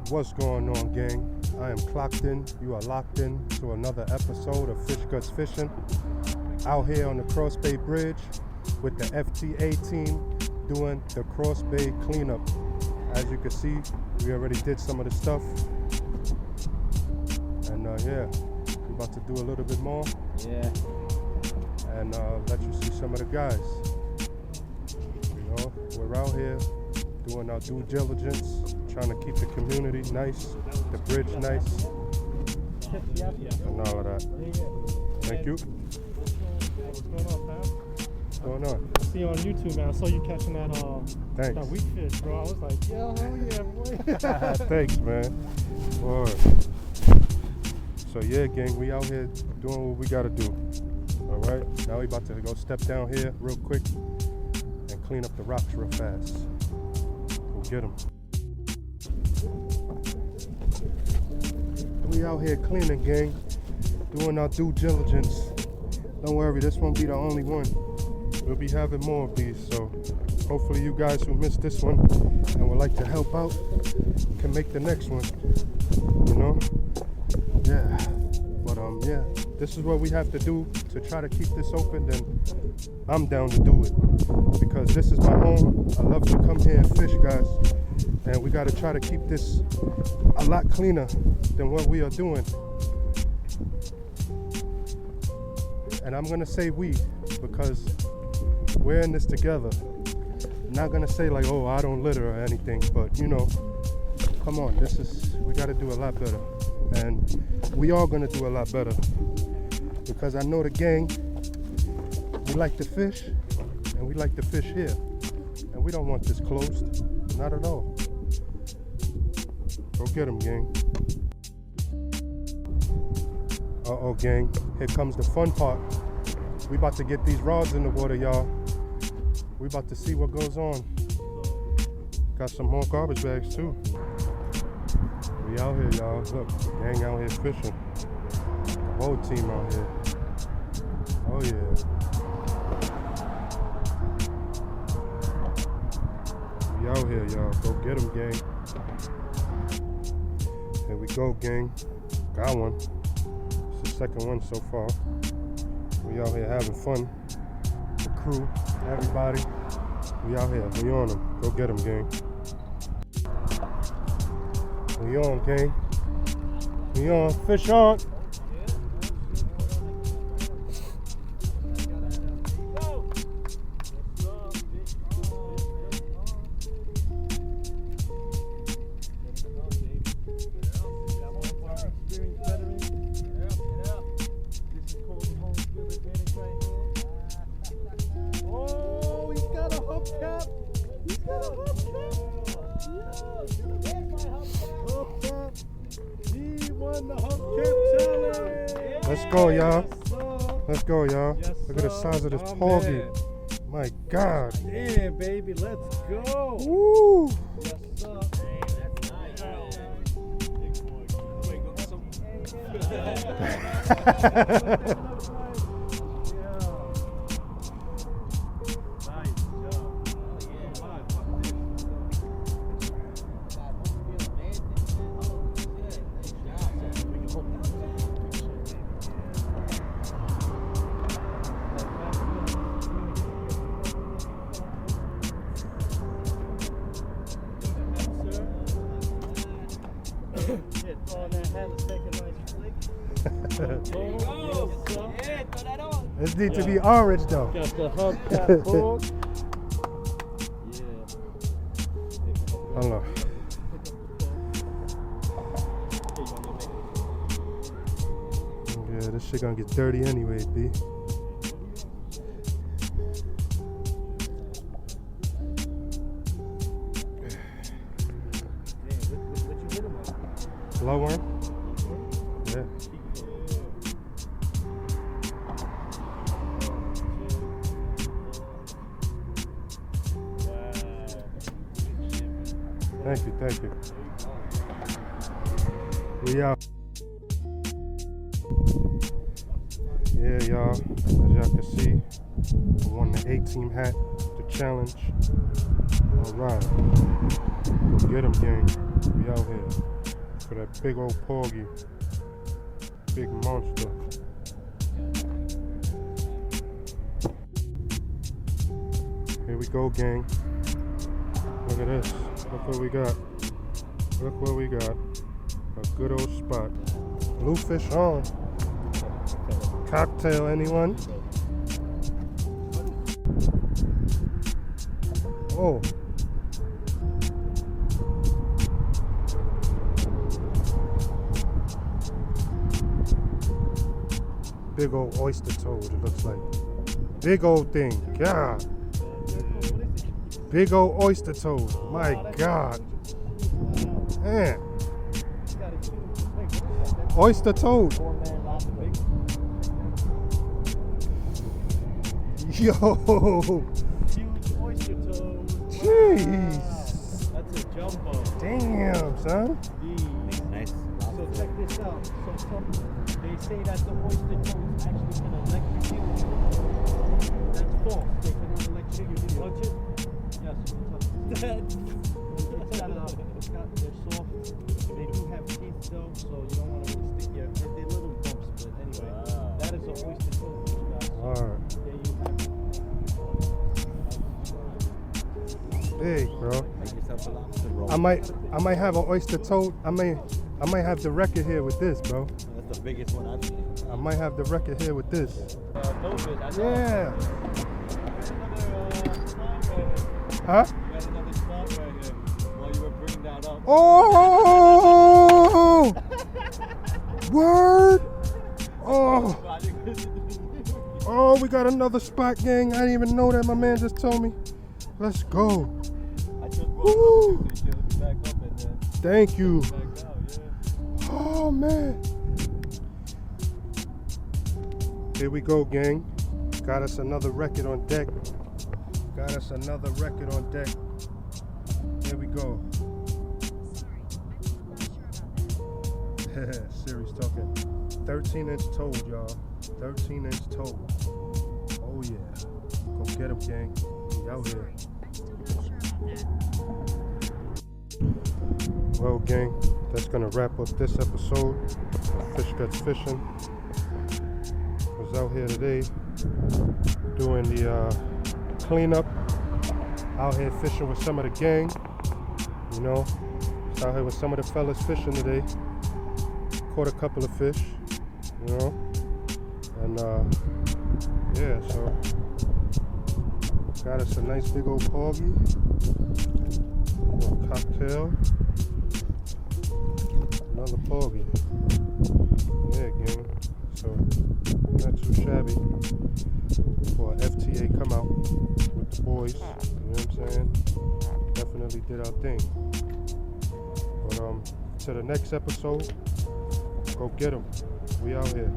What's going on, gang? I am clocked in. You are locked in to another episode of Fish Guts Fishing. Out here on the Cross Bay Bridge with the FTA team doing the Cross Bay cleanup. As you can see, we already did some of the stuff. And yeah, we're about to do a little bit more. Yeah. And let you see some of the guys. You know, we're out here doing our due diligence, trying to keep the community nice, the bridge nice, and all of that. Thank you. What's going on, fam? What's going on? I see you on YouTube, man. I saw you catching that Thanks. that weak fish, bro. I was like, yo, hell yeah, boy. Thanks, man. Boy. So yeah, gang, we out here doing what we gotta do. All right. Now we about to go step down here real quick and clean up the rocks real fast. We'll get them. We out here cleaning, gang, doing our due diligence. Don't worry, this won't be the only one. We'll be having more of these, so hopefully you guys who missed this one and would like to help out can make the next one, you know? Yeah, but yeah, this is what we have to do to try to keep this open, then I'm down to do it. Because this is my home, I love to come here and fish, guys. And we gotta try to keep this a lot cleaner than what we are doing. And I'm gonna say we, because we're in this together. I'm not gonna say like, oh, I don't litter or anything, but you know, come on, we gotta do a lot better. And we are gonna do a lot better. Because I know the gang, we like to fish, and we like to fish here. And we don't want this closed, not at all. Go get him, gang. Uh-oh, gang. Here comes the fun part. We about to get these rods in the water, y'all. We about to see what goes on. Got some more garbage bags, too. We out here, y'all. Look, gang out here fishing. The whole team out here. Oh, yeah. We out here, y'all. Go get them, gang. Here we go, gang. Got one. It's the second one so far. We out here having fun. The crew, everybody. We out here. We on them. Go get them, gang. We on, gang. We on. Fish on. Let's go, y'all. Let's go, y'all. Look at the size of this porgy. My God. Yeah, baby, let's go. Woo. Yes, sir. This needs to be orange though. Got the hubcap hook. Hold on. Yeah, this shit gonna get dirty anyway, B. Low one? Yeah. Thank you. We out. Yeah, y'all. As y'all can see, I won the A-Team hat, the challenge. Alright. Go get him, gang. We out here. For that big old porgy. Big monster. Here we go, gang. Look at this. Look what we got. Look what we got. A good old spot. Bluefish on. Cocktail, anyone? Oh. Big old oyster toad, it looks like. Big old thing. God. Big old oyster toad. My God. Man. Oyster toad. Yo. Huge oyster toad. Jeez. That's a jumbo. Damn, son. Nice. So check this out. So they say that the oyster toads actually can electrocute you. That's false. They cannot electrocute you. Touch it? Yes, you can touch it. They're soft. They do have teeth though, so you don't want to really stick your. They're little bumps, but anyway, that is an oyster toad, you guys. Alright. There you have it. Big, bro. Make yourself a lobster roll. I might have an oyster toad. I might have the record here with this, bro. That's the biggest one I've seen. I might have the record here with this. David, I know. Yeah. You got another spot right here. Huh? You got another spot right here while you were bringing that up. Oh! Word! Oh! Oh, we got another spot, gang. I didn't even know that. My man just told me. Let's go. I just Woo! brought it up so you can back up and then Thank you. back out, yeah. Oh, man. Here we go, gang. Got us another record on deck. Got us another record on deck. Here we go. Siri's talking. 13-inch toad, y'all. 13-inch toad. Oh, yeah. Go get him, gang. We out here. Well, gang, that's gonna wrap up this episode. Fish Guts Fishing. Was out here today doing the cleanup. Out here fishing with some of the gang. You know, just out here with some of the fellas fishing today. Caught a couple of fish. You know, and yeah, so got us a nice big old porgy. A cocktail. Another porgy. Yeah, gang. So not too shabby for FTA come out with the boys. You know what I'm saying? Definitely did our thing. But to the next episode, go get 'em. We out here.